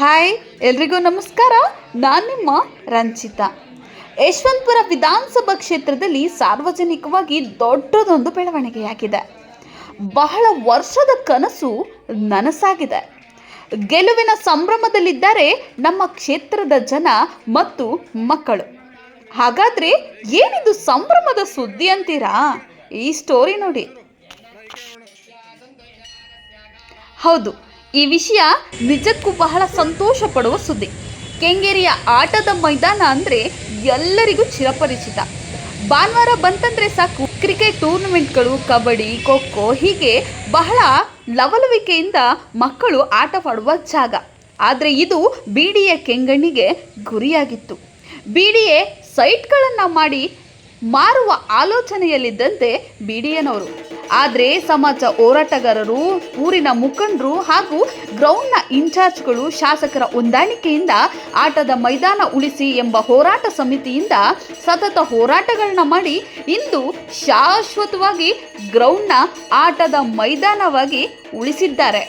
Hi ಎಲ್ರಿಗೂ ನಮಸ್ಕಾರ. ನಾನು ನಿಮ್ಮ ರಂಜಿತಾ. ಯಶವಂತಪುರ ವಿಧಾನಸಭಾ ಕ್ಷೇತ್ರದಲ್ಲಿ ಸಾರ್ವಜನಿಕವಾಗಿ ದೊಡ್ಡದೊಂದು ಬೆಳವಣಿಗೆಯಾಗಿದೆ. ಬಹಳ ವರ್ಷದ ಕನಸು ನನಸಾಗಿದೆ. ಗೆಲುವಿನ ಸಂಭ್ರಮದಲ್ಲಿದ್ದಾರೆ ನಮ್ಮ ಕ್ಷೇತ್ರದ ಜನ ಮತ್ತು ಮಕ್ಕಳು. ಹಾಗಾದ್ರೆ ಏನಿದು ಸಂಭ್ರಮದ ಸುದ್ದಿ ಅಂತೀರಾ? ಈ ಸ್ಟೋರಿ ನೋಡಿ. ಹೌದು, ಈ ವಿಷಯ ನಿಜಕ್ಕೂ ಬಹಳ ಸಂತೋಷ ಪಡುವ ಸುದ್ದಿ. ಕೆಂಗೇರಿಯ ಆಟದ ಮೈದಾನ ಅಂದರೆ ಎಲ್ಲರಿಗೂ ಚಿರಪರಿಚಿತ. ಭಾನುವಾರ ಬಂತಂದರೆ ಸಾಕು, ಕ್ರಿಕೆಟ್ ಟೂರ್ನಮೆಂಟ್ಗಳು, ಕಬಡ್ಡಿ, ಖೋ-ಖೋ ಹೀಗೆ ಬಹಳ ಲವಲವಿಕೆಯಿಂದ ಮಕ್ಕಳು ಆಟವಾಡುವ ಜಾಗ. ಆದರೆ ಇದು ಬಿಡಿಎ ಕೆಂಗಣ್ಣಿಗೆ ಗುರಿಯಾಗಿತ್ತು. ಬಿಡಿಎ ಸೈಟ್ಗಳನ್ನು ಮಾಡಿ ಮಾರುವ ಆಲೋಚನೆಯಲ್ಲಿದ್ದಂತೆ ಬಿಡಿಎನವರು. ಆದರೆ ಸಮಾಜ ಹೋರಾಟಗಾರರು, ಊರಿನ ಮುಖಂಡರು ಹಾಗೂ ಗ್ರೌಂಡ್ನ ಇನ್ಚಾರ್ಜ್ಗಳು, ಶಾಸಕರ ಹೊಂದಾಣಿಕೆಯಿಂದ ಆಟದ ಮೈದಾನ ಉಳಿಸಿ ಎಂಬ ಹೋರಾಟ ಸಮಿತಿಯಿಂದ ಸತತ ಹೋರಾಟಗಳನ್ನ ಮಾಡಿ ಇಂದು ಶಾಶ್ವತವಾಗಿ ಗ್ರೌಂಡ್ನ ಆಟದ ಮೈದಾನವಾಗಿ ಉಳಿಸಿದ್ದಾರೆ.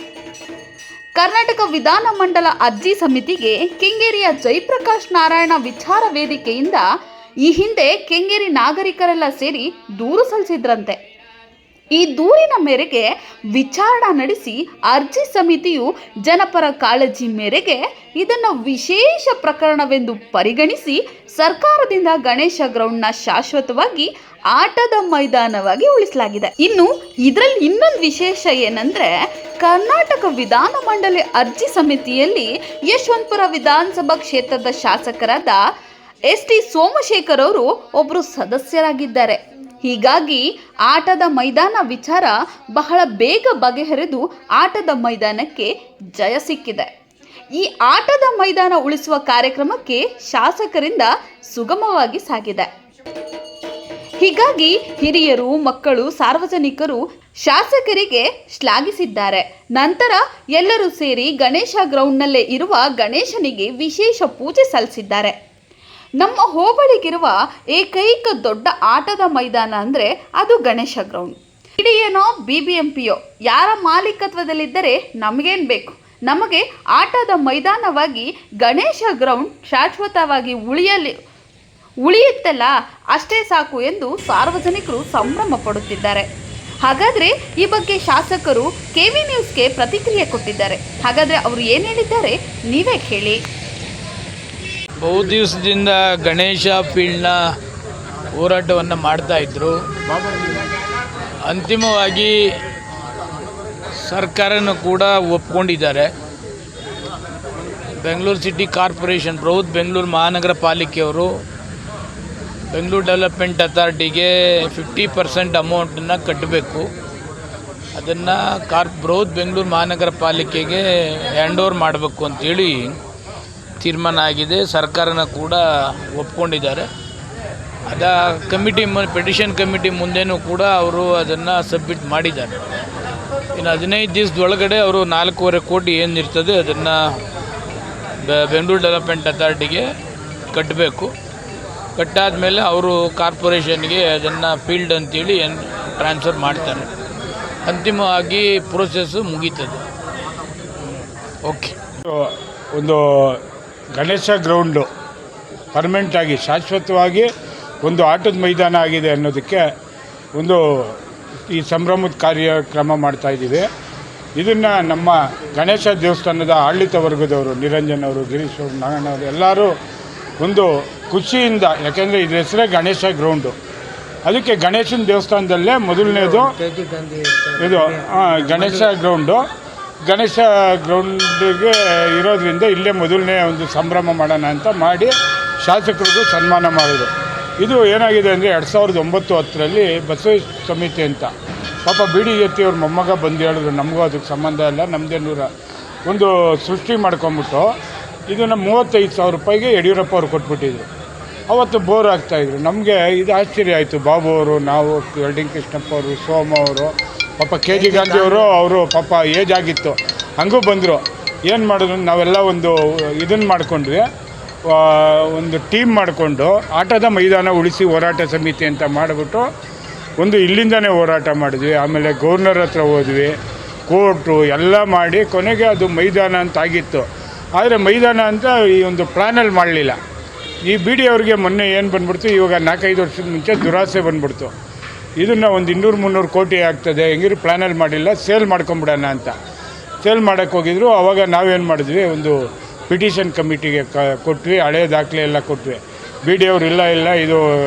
ಕರ್ನಾಟಕ ವಿಧಾನಮಂಡಲ ಅರ್ಜಿ ಸಮಿತಿಗೆ ಕೆಂಗೇರಿಯ ಜಯಪ್ರಕಾಶ್ ನಾರಾಯಣ ವಿಚಾರ ವೇದಿಕೆಯಿಂದ ಈ ಹಿಂದೆ ಕೆಂಗೇರಿ ನಾಗರಿಕರೆಲ್ಲ ಸೇರಿ ದೂರು ಸಲ್ಲಿಸಿದ್ರಂತೆ. ಈ ದೂರಿನ ಮೇರೆಗೆ ವಿಚಾರಣೆ ನಡೆಸಿ ಅರ್ಜಿ ಸಮಿತಿಯು ಜನಪರ ಕಾಳಜಿ ಮೇರೆಗೆ ಇದನ್ನು ವಿಶೇಷ ಪ್ರಕರಣವೆಂದು ಪರಿಗಣಿಸಿ ಸರ್ಕಾರದಿಂದ ಗಣೇಶ ಗ್ರೌಂಡ್ನ ಶಾಶ್ವತವಾಗಿ ಆಟದ ಮೈದಾನವಾಗಿ ಉಳಿಸಲಾಗಿದೆ. ಇನ್ನು ಇದರಲ್ಲಿ ಇನ್ನೊಂದು ವಿಶೇಷ ಏನಂದ್ರೆ, ಕರ್ನಾಟಕ ವಿಧಾನಮಂಡಲ ಅರ್ಜಿ ಸಮಿತಿಯಲ್ಲಿ ಯಶವಂತಪುರ ವಿಧಾನಸಭಾ ಕ್ಷೇತ್ರದ ಶಾಸಕರಾದ ಎಸ್.ಟಿ. ಸೋಮಶೇಖರ್ ಅವರು ಒಬ್ಬರು ಸದಸ್ಯರಾಗಿದ್ದಾರೆ. ಹೀಗಾಗಿ ಆಟದ ಮೈದಾನ ವಿಚಾರ ಬಹಳ ಬೇಗ ಬಗೆಹರಿದು ಆಟದ ಮೈದಾನಕ್ಕೆ ಜಯ ಸಿಕ್ಕಿದೆ. ಈ ಆಟದ ಮೈದಾನ ಉಳಿಸುವ ಕಾರ್ಯಕ್ರಮಕ್ಕೆ ಶಾಸಕರಿಂದ ಸುಗಮವಾಗಿ ಸಾಗಿದೆ. ಹೀಗಾಗಿ ಹಿರಿಯರು, ಮಕ್ಕಳು, ಸಾರ್ವಜನಿಕರು ಶಾಸಕರಿಗೆ ಶ್ಲಾಘಿಸಿದ್ದಾರೆ. ನಂತರ ಎಲ್ಲರೂ ಸೇರಿ ಗಣೇಶ ಗ್ರೌಂಡ್ನಲ್ಲೇ ಇರುವ ಗಣೇಶನಿಗೆ ವಿಶೇಷ ಪೂಜೆ ಸಲ್ಲಿಸಿದ್ದಾರೆ. ನಮ್ಮ ಹೋಬಳಿಗಿರುವ ಏಕೈಕ ದೊಡ್ಡ ಆಟದ ಮೈದಾನ ಅಂದರೆ ಅದು ಗಣೇಶ ಗ್ರೌಂಡ್. ಬಿಡಿಎನೋ ಬಿಬಿಎಂಪಿಯೋ ಯಾರ ಮಾಲೀಕತ್ವದಲ್ಲಿದ್ದರೆ ನಮಗೇನು ಬೇಕು? ನಮಗೆ ಆಟದ ಮೈದಾನವಾಗಿ ಗಣೇಶ ಗ್ರೌಂಡ್ ಶಾಶ್ವತವಾಗಿ ಉಳಿಯುತ್ತಲ್ಲ, ಅಷ್ಟೇ ಸಾಕು ಎಂದು ಸಾರ್ವಜನಿಕರು ಸಂಭ್ರಮ ಪಡುತ್ತಿದ್ದಾರೆ. ಹಾಗಾದರೆ ಈ ಬಗ್ಗೆ ಶಾಸಕರು ಕೆವಿ ನ್ಯೂಸ್ಗೆ ಪ್ರತಿಕ್ರಿಯೆ ಕೊಟ್ಟಿದ್ದಾರೆ. ಹಾಗಾದರೆ ಅವರು ಏನು ಹೇಳಿದ್ದಾರೆ ನೀವೇ ಕೇಳಿ. ಬಹು ದಿವಸದಿಂದ ಗಣೇಶ ಫೀಲ್ಡ್ನ ಹೋರಾಟವನ್ನು ಮಾಡ್ತಾಯಿದ್ರು. ಅಂತಿಮವಾಗಿ ಸರ್ಕಾರನೂ ಕೂಡ ಒಪ್ಕೊಂಡಿದ್ದಾರೆ. ಬೆಂಗಳೂರು ಸಿಟಿ ಕಾರ್ಪೊರೇಷನ್, ಬೃಹತ್ ಬೆಂಗಳೂರು ಮಹಾನಗರ ಪಾಲಿಕೆಯವರು ಬೆಂಗಳೂರು ಡೆವಲಪ್ಮೆಂಟ್ ಅಥಾರಿಟಿಗೆ 50% ಅಮೌಂಟನ್ನು ಕಟ್ಟಬೇಕು. ಅದನ್ನು ಬೃಹತ್ ಬೆಂಗಳೂರು ಮಹಾನಗರ ಪಾಲಿಕೆಗೆ ಹ್ಯಾಂಡ್ ಓವರ್ ಮಾಡಬೇಕು ಅಂತೇಳಿ ತೀರ್ಮಾನ ಆಗಿದೆ. ಸರ್ಕಾರನ ಕೂಡ ಒಪ್ಕೊಂಡಿದ್ದಾರೆ. ಅದ ಕಮಿಟಿ ಪೆಟಿಷನ್ ಕಮಿಟಿ ಮುಂದೆನೂ ಕೂಡ ಅವರು ಅದನ್ನು ಸಬ್ಮಿಟ್ ಮಾಡಿದ್ದಾರೆ. ಇನ್ನು 15 ದಿವಸದೊಳಗಡೆ ಅವರು 4.25 ಕೋಟಿ ಏನಿರ್ತದೆ ಅದನ್ನು ಬೆಂಗಳೂರು ಡೆವಲಪ್ಮೆಂಟ್ ಅಥಾರಿಟಿಗೆ ಕಟ್ಟಬೇಕು. ಕಟ್ಟಾದ ಮೇಲೆ ಅವರು ಕಾರ್ಪೊರೇಷನ್ಗೆ ಅದನ್ನು ಫೀಲ್ಡ್ ಅಂತೇಳಿ ಟ್ರಾನ್ಸ್ಫರ್ ಮಾಡ್ತಾರೆ. ಅಂತಿಮವಾಗಿ ಪ್ರೋಸೆಸ್ಸು ಮುಗೀತದೆ. ಓಕೆ, ಒಂದು ಗಣೇಶ ಗ್ರೌಂಡು ಪರ್ಮನೆಂಟಾಗಿ ಶಾಶ್ವತವಾಗಿ ಒಂದು ಆಟದ ಮೈದಾನ ಆಗಿದೆ ಅನ್ನೋದಕ್ಕೆ ಒಂದು ಈ ಸಂಭ್ರಮದ ಕಾರ್ಯಕ್ರಮ ಮಾಡ್ತಾಯಿದ್ದೀವಿ. ಇದನ್ನು ನಮ್ಮ ಗಣೇಶ ದೇವಸ್ಥಾನದ ಆಡಳಿತ ವರ್ಗದವರು, ನಿರಂಜನ್ ಅವರು, ಗಿರೀಶ್ ಅವರು, ನಾರಾಯಣ ಅವರು ಎಲ್ಲರೂ ಒಂದು ಖುಷಿಯಿಂದ, ಯಾಕೆಂದರೆ ಇದ್ರ ಹೆಸರೇ ಗಣೇಶ ಗ್ರೌಂಡು. ಅದಕ್ಕೆ ಗಣೇಶನ ದೇವಸ್ಥಾನದಲ್ಲೇ ಮೊದಲನೇದು ಇದು ಗಣೇಶ ಗ್ರೌಂಡು. ಗಣೇಶ ಗ್ರೌಂಡಿಗೆ ಇರೋದ್ರಿಂದ ಇಲ್ಲೇ ಮೊದಲನೇ ಒಂದು ಸಂಭ್ರಮ ಮಾಡೋಣ ಅಂತ ಮಾಡಿ ಶಾಸಕರಿಗೂ ಸನ್ಮಾನ ಮಾಡಿದ್ರು. ಇದು ಏನಾಗಿದೆ ಅಂದರೆ 2009-10ರಲ್ಲಿ ಬಸವೇಶ್ವರ ಸಮಿತಿ ಅಂತ ಪಾಪ ಬಿಡಿ ಎತ್ತಿಯವ್ರ ಮೊಮ್ಮಗ ಬಂದು ಹೇಳಿದ್ರು, ನಮಗೂ ಅದಕ್ಕೆ ಸಂಬಂಧ ಇಲ್ಲ, ನಮ್ಮದೇನೂರ ಒಂದು ಸೃಷ್ಟಿ ಮಾಡ್ಕೊಂಬಿಟ್ಟು ಇದನ್ನು 35,000 ರೂಪಾಯಿಗೆ ಯಡಿಯೂರಪ್ಪ ಅವ್ರು ಕೊಟ್ಬಿಟ್ಟಿದ್ರು. ಅವತ್ತು ಬೋರ್ ಆಗ್ತಾಯಿದ್ರು. ನಮಗೆ ಇದು ಆಶ್ಚರ್ಯ ಆಯಿತು. ಬಾಬು ಅವರು, ನಾವು, ವೆಲ್ಡಿಂಗ್ ಕೃಷ್ಣಪ್ಪ ಅವರು, ಸೋಮ ಅವರು, ಪಾಪ KG ಗಾಂಧಿಯವರು, ಅವರು ಪಾಪ ಏಜ್ ಆಗಿತ್ತು, ಹಂಗೂ ಬಂದರು. ಏನು ಮಾಡಿದ್ರು, ನಾವೆಲ್ಲ ಒಂದು ಇದನ್ನು ಮಾಡ್ಕೊಂಡ್ವಿ, ಒಂದು ಟೀಮ್ ಮಾಡಿಕೊಂಡು ಆಟದ ಮೈದಾನ ಉಳಿಸಿ ಹೋರಾಟ ಸಮಿತಿ ಅಂತ ಮಾಡಿಬಿಟ್ಟು ಒಂದು ಇಲ್ಲಿಂದನೇ ಹೋರಾಟ ಮಾಡಿದ್ವಿ. ಆಮೇಲೆ ಗವರ್ನರ್ ಹತ್ರ ಹೋದ್ವಿ, ಕೋರ್ಟು ಎಲ್ಲ ಮಾಡಿ ಕೊನೆಗೆ ಅದು ಮೈದಾನ ಅಂತಾಗಿತ್ತು. ಆದರೆ ಮೈದಾನ ಅಂತ ಈ ಒಂದು ಪ್ಲ್ಯಾನಲ್ಲಿ ಮಾಡಲಿಲ್ಲ. ಈ ಬಿ ಡಿ ಅವ್ರಿಗೆ ಮೊನ್ನೆ ಏನು ಬಂದ್ಬಿಡ್ತು, ಇವಾಗ 4-5 ವರ್ಷದ ಮುಂಚೆ ದುರಾಸೆ ಬಂದ್ಬಿಡ್ತು. ಇದನ್ನು ಒಂದು 200-300 ಕೋಟಿ ಆಗ್ತದೆ, ಹೆಂಗಿರು ಪ್ಲ್ಯಾನಲ್ಲಿ ಮಾಡಿಲ್ಲ, ಸೇಲ್ ಮಾಡ್ಕೊಂಬಿಡೋಣ ಅಂತ ಸೇಲ್ ಮಾಡೋಕ್ಕೆ ಹೋಗಿದ್ರು. ಆವಾಗ ನಾವೇನು ಮಾಡಿದ್ವಿ, ಒಂದು ಪಿಟಿಷನ್ ಕಮಿಟಿಗೆ ಕೊಟ್ವಿ, ಹಳೆ ದಾಖಲೆ ಎಲ್ಲ ಕೊಟ್ವಿ. ಬಿ ಡಿ ಅವರು ಇಲ್ಲ ಇದು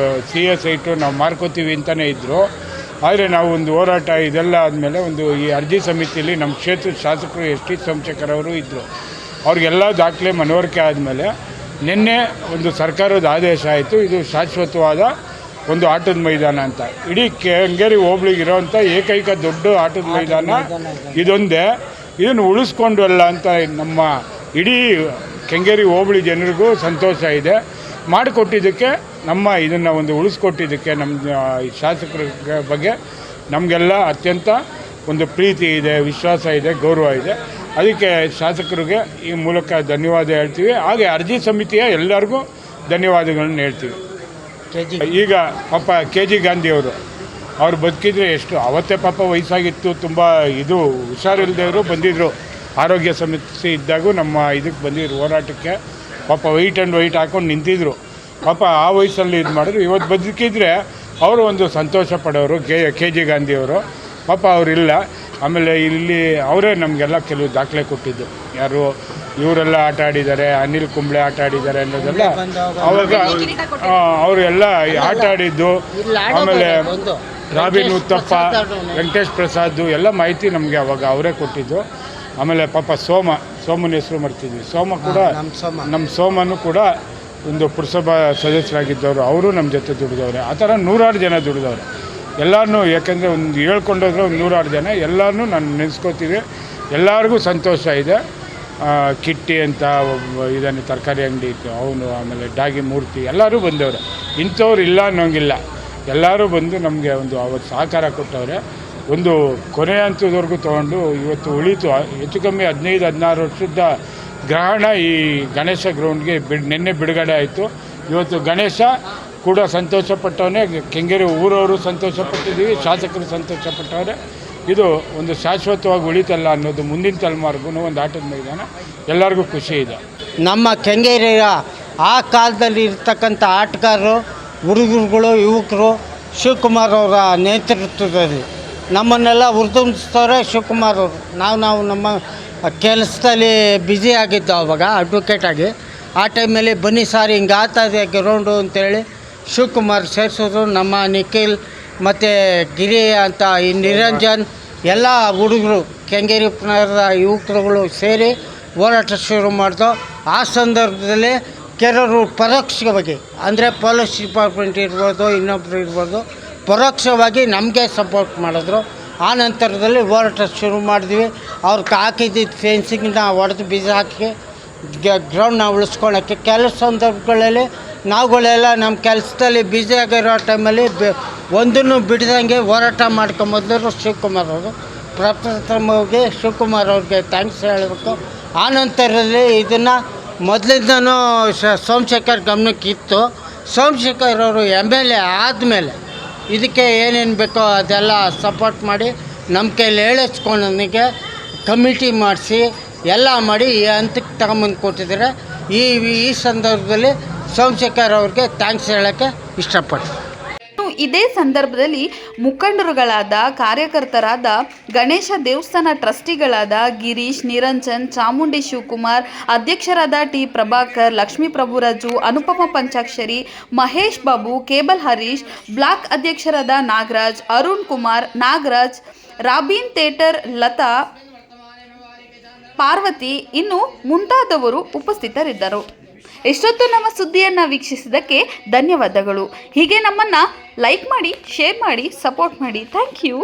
CS ಸೈಟು ನಾವು ಮಾರ್ಕೋತೀವಿ ಅಂತಲೇ ಇದ್ದರು. ಆದರೆ ನಾವು ಒಂದು ಹೋರಾಟ ಇದೆಲ್ಲ ಆದಮೇಲೆ ಒಂದು ಈ ಅರ್ಜಿ ಸಮಿತಿಯಲ್ಲಿ ನಮ್ಮ ಕ್ಷೇತ್ರದ ಶಾಸಕರು ST ಸೋಮಶೇಖರ್ ಅವರು ಇದ್ದರು. ಅವ್ರಿಗೆಲ್ಲ ದಾಖಲೆ ಮನವರಿಕೆ ಆದಮೇಲೆ ನಿನ್ನೆ ಒಂದು ಸರ್ಕಾರದ ಆದೇಶ ಆಯಿತು, ಇದು ಶಾಶ್ವತವಾದ ಒಂದು ಆಟದ ಮೈದಾನ ಅಂತ. ಇಡೀ ಕೆಂಗೇರಿ ಹೋಬಳಿಗಿರೋವಂಥ ಏಕೈಕ ದೊಡ್ಡ ಆಟದ ಮೈದಾನ ಇದೊಂದೇ. ಇದನ್ನು ಉಳಿಸ್ಕೊಂಡು ಅಲ್ಲ ಅಂತ ನಮ್ಮ ಇಡೀ ಕೆಂಗೇರಿ ಹೋಬಳಿ ಜನರಿಗೂ ಸಂತೋಷ ಇದೆ. ಮಾಡಿಕೊಟ್ಟಿದ್ದಕ್ಕೆ ಇದನ್ನು ಒಂದು ಉಳಿಸ್ಕೊಟ್ಟಿದ್ದಕ್ಕೆ ನಮ್ಮ ಶಾಸಕರ ಬಗ್ಗೆ ನಮಗೆಲ್ಲ ಅತ್ಯಂತ ಒಂದು ಪ್ರೀತಿ ಇದೆ, ವಿಶ್ವಾಸ ಇದೆ, ಗೌರವ ಇದೆ. ಅದಕ್ಕೆ ಶಾಸಕರಿಗೆ ಈ ಮೂಲಕ ಧನ್ಯವಾದ ಹೇಳ್ತೀವಿ. ಹಾಗೆ ಅರ್ಜಿ ಸಮಿತಿಯ ಎಲ್ಲರಿಗೂ ಧನ್ಯವಾದಗಳನ್ನ ಹೇಳ್ತೀವಿ. ಈಗ ಪಾಪ KG ಗಾಂಧಿಯವರು ಅವ್ರು ಬದುಕಿದ್ರೆ ಎಷ್ಟು, ಅವತ್ತೇ ಪಾಪ ವಯಸ್ಸಾಗಿತ್ತು, ತುಂಬ ಹುಷಾರಿಲ್ಲದವರು ಬಂದಿದ್ದರು. ಆರೋಗ್ಯ ಸಮಸ್ಯೆ ಇದ್ದಾಗೂ ನಮ್ಮ ಇದಕ್ಕೆ ಬಂದಿದ್ರು ಹೋರಾಟಕ್ಕೆ. ಪಾಪ ವೈಟ್ ಆ್ಯಂಡ್ ವೈಟ್ ಹಾಕ್ಕೊಂಡು ನಿಂತಿದ್ರು. ಪಾಪ ಆ ವಯಸ್ಸಲ್ಲಿ ಇದು ಮಾಡಿದ್ರು. ಇವತ್ತು ಬದುಕಿದ್ರೆ ಅವರು ಒಂದು ಸಂತೋಷ ಪಡೋರು. KG ಗಾಂಧಿಯವರು ಪಾಪ ಅವರಿಲ್ಲ. ಆಮೇಲೆ ಇಲ್ಲಿ ಅವರೇ ನಮಗೆಲ್ಲ ಕೆಲವು ದಾಖಲೆ ಕೊಟ್ಟಿದ್ದು. ಯಾರು ಇವರೆಲ್ಲ ಆಟ ಆಡಿದ್ದಾರೆ, ಅನಿಲ್ ಕುಂಬ್ಳೆ ಆಟ ಆಡಿದ್ದಾರೆ ಅನ್ನೋದೆಲ್ಲ ಅವಾಗ ಅವರೆಲ್ಲ ಆಟ ಆಡಿದ್ದು. ಆಮೇಲೆ ರಾಬಿನ್ ಉತ್ತಪ್ಪ, ವೆಂಕಟೇಶ್ ಪ್ರಸಾದ್ ಎಲ್ಲ ಮಾಹಿತಿ ನಮಗೆ ಅವಾಗ ಅವರೇ ಕೊಟ್ಟಿದ್ದು. ಆಮೇಲೆ ಪಾಪ ಸೋಮನ ಹೆಸರು ಮಾಡ್ತಿದ್ವಿ. ನಮ್ಮ ಸೋಮನು ಕೂಡ ಒಂದು ಪುರಸಭಾ ಸದಸ್ಯರಾಗಿದ್ದವರು, ಅವರು ನಮ್ಮ ಜೊತೆ ದುಡಿದವ್ರೆ. ಆ ಥರ 100 ಜನ ದುಡಿದವ್ರೆ ಎಲ್ಲರನ್ನೂ. ಯಾಕೆಂದರೆ ಒಂದು ಹೇಳ್ಕೊಂಡೋದ್ರೆ ಒಂದು 100 ಜನ ಎಲ್ಲರನ್ನೂ ನಾನು ನೆನೆಸ್ಕೋತೀವಿ. ಎಲ್ಲರಿಗೂ ಸಂತೋಷ ಇದೆ. ಕಿಟ್ಟಿ ಅಂತ ಇದನ್ನು ತರಕಾರಿ ಅಂಗಡಿ ಇತ್ತು ಅವನು, ಆಮೇಲೆ ಡಾಗಿ ಮೂರ್ತಿ ಎಲ್ಲರೂ ಬಂದವ್ರೆ. ಇಂಥವ್ರು ಇಲ್ಲ ಅನ್ನೋಂಗಿಲ್ಲ, ಎಲ್ಲರೂ ಬಂದು ನಮಗೆ ಒಂದು ಅವತ್ತು ಸಹಕಾರ ಕೊಟ್ಟವ್ರೆ. ಒಂದು ಕೊನೆಯ ಹಂತದವರೆಗೂ ತೊಗೊಂಡು ಇವತ್ತು ಉಳಿತು. ಹೆಚ್ಚು ಕಮ್ಮಿ 15-16 ವರ್ಷದ ಗ್ರಹಣ ಈ ಗಣೇಶ ಗ್ರೌಂಡ್ಗೆ ನಿನ್ನೆ ಬಿಡುಗಡೆ ಆಯಿತು. ಇವತ್ತು ಗಣೇಶ ಕೂಡ ಸಂತೋಷಪಟ್ಟವನೇ, ಕೆಂಗೇರಿ ಊರವರು ಸಂತೋಷಪಟ್ಟಿದ್ದೀವಿ, ಶಾಸಕರು ಸಂತೋಷಪಟ್ಟವ್ರೆ. ಇದು ಒಂದು ಶಾಶ್ವತವಾಗಿ ಉಳಿತಲ್ಲ ಅನ್ನೋದು. ಮುಂದಿನ ತಲೆಮಾರಿಗೂ ಒಂದು ಆಟದ ಮೈದಾನ ಎಲ್ಲರಿಗೂ ಖುಷಿ ಇದೆ. ನಮ್ಮ ಕೆಂಗೇರಿಯ ಆ ಕಾಲದಲ್ಲಿ ಇರ್ತಕ್ಕಂಥ ಆಟಗಾರರು, ಹುಡುಗರುಗಳು, ಯುವಕರು ಶಿವಕುಮಾರ್ ಅವರ ನೇತೃತ್ವದಲ್ಲಿ ನಮ್ಮನ್ನೆಲ್ಲ ಹುರಿದುಂಬಿಸ್ತವ್ರೆ ಶಿವಕುಮಾರ್ ಅವರು. ನಾವು ನಮ್ಮ ಕೆಲಸದಲ್ಲಿ ಬ್ಯುಸಿ ಆಗಿದ್ದು ಆವಾಗ ಅಡ್ವೊಕೇಟಾಗಿ. ಆ ಟೈಮಲ್ಲಿ ಬನ್ನಿ ಸಾರಿ ಹಿಂಗೆ ಆಗ್ತಾಯಿದೆ ಗ್ರೌಂಡು ಅಂತೇಳಿ ಶಿವಕುಮಾರ್ ಸೇರಿಸಿದ್ರು. ನಮ್ಮ ನಿಖಿಲ್ ಮತ್ತು ಗಿರಿ ಅಂತ ಈ ನಿರಂಜನ್ ಎಲ್ಲ ಹುಡುಗರು ಕೆಂಗೇರಿ ಪುನರದ ಯುವಕರುಗಳು ಸೇರಿ ಹೋರಾಟ ಶುರು ಮಾಡಿದೋ. ಆ ಸಂದರ್ಭದಲ್ಲಿ ಕೆಲವರು ಪರೋಕ್ಷವಾಗಿ, ಅಂದರೆ ಪೊಲೀಸ್ ಡಿಪಾರ್ಟ್ಮೆಂಟ್ ಇರ್ಬೋದು, ಇನ್ನೊಬ್ಬರು ಇರ್ಬೋದು, ಪರೋಕ್ಷವಾಗಿ ನಮಗೆ ಸಪೋರ್ಟ್ ಮಾಡಿದ್ರು. ಆ ನಂತರದಲ್ಲಿ ಹೋರಾಟ ಶುರು ಮಾಡಿದ್ವಿ. ಅವ್ರಿಗೆ ಹಾಕಿದ್ದಿದ್ದು ಫೆನ್ಸಿಂಗ್ನ ಹೊಡೆದು ಬೀಜ ಹಾಕಿ ಗ್ರೌಂಡ್ನ ಉಳಿಸ್ಕೊಳಕ್ಕೆ. ಕೆಲವು ಸಂದರ್ಭಗಳಲ್ಲಿ ನಾವುಗಳೆಲ್ಲ ನಮ್ಮ ಕೆಲಸದಲ್ಲಿ ಬ್ಯುಸಿ ಆಗಿರೋ ಟೈಮಲ್ಲಿ ಒಂದನ್ನು ಬಿಡದಂಗೆ ಹೋರಾಟ ಮಾಡ್ಕೊಂಬಂದರು ಶಿವಕುಮಾರ್ ಅವರು. ಪ್ರಪ್ರಥಮವಾಗಿ ಶಿವಕುಮಾರ್ ಅವ್ರಿಗೆ ಥ್ಯಾಂಕ್ಸ್ ಹೇಳಬೇಕು. ಆ ನಂತರದಲ್ಲಿ ಇದನ್ನು ಮೊದಲಿಂದನೂ ಸೋಮಶೇಖರ್ ಗಮನಕ್ಕಿತ್ತು. ಸೋಮಶೇಖರ್ ಅವರು MLA ಆದಮೇಲೆ ಇದಕ್ಕೆ ಏನೇನು ಬೇಕೋ ಅದೆಲ್ಲ ಸಪೋರ್ಟ್ ಮಾಡಿ ನಮ್ಮ ಕೈಲಿ ಹೇಳಿಸ್ಕೊಂಡನಿಗೆ ಕಮಿಟಿ ಮಾಡಿಸಿ ಎಲ್ಲ ಮಾಡಿ ಈ ಹಂತಕ್ಕೆ ತಗೊಂಬಂದು ಕೊಟ್ಟಿದ್ದಾರೆ. ಈ ಸಂದರ್ಭದಲ್ಲಿ ಸೋಮಶೇಖರ್ ಅವ್ರಿಗೆ ಥ್ಯಾಂಕ್ಸ್ ಹೇಳೋಕ್ಕೆ ಇಷ್ಟಪಡ್ತೀನಿ. ಇದೇ ಸಂದರ್ಭದಲ್ಲಿ ಮುಖಂಡರುಗಳಾದ, ಕಾರ್ಯಕರ್ತರಾದ, ಗಣೇಶ ದೇವಸ್ಥಾನ ಟ್ರಸ್ಟಿಗಳಾದ ಗಿರೀಶ್, ನಿರಂಜನ್, ಚಾಮುಂಡಿ ಶಿವಕುಮಾರ್, ಅಧ್ಯಕ್ಷರಾದ T ಪ್ರಭಾಕರ್, ಲಕ್ಷ್ಮೀ ಪ್ರಭುರಾಜು, ಅನುಪಮ ಪಂಚಾಕ್ಷರಿ, ಮಹೇಶ್ ಬಾಬು, ಕೇಬಲ್ ಹರೀಶ್, ಬ್ಲಾಕ್ ಅಧ್ಯಕ್ಷರಾದ ನಾಗರಾಜ್, ಅರುಣ್ ಕುಮಾರ್, ನಾಗರಾಜ್, ರಾಬಿನ್ ಥಿಯೇಟರ್, ಲತಾ, ಪಾರ್ವತಿ ಇನ್ನು ಮುಂತಾದವರು ಉಪಸ್ಥಿತರಿದ್ದರು. ಎಷ್ಟೊತ್ತು ನಮ್ಮ ಸುದ್ದಿಯನ್ನು ವೀಕ್ಷಿಸಿದ್ದಕ್ಕೆ ಧನ್ಯವಾದಗಳು. ಹೀಗೆ ನಮ್ಮನ್ನು ಲೈಕ್ ಮಾಡಿ, ಶೇರ್ ಮಾಡಿ, ಸಪೋರ್ಟ್ ಮಾಡಿ. Thank you.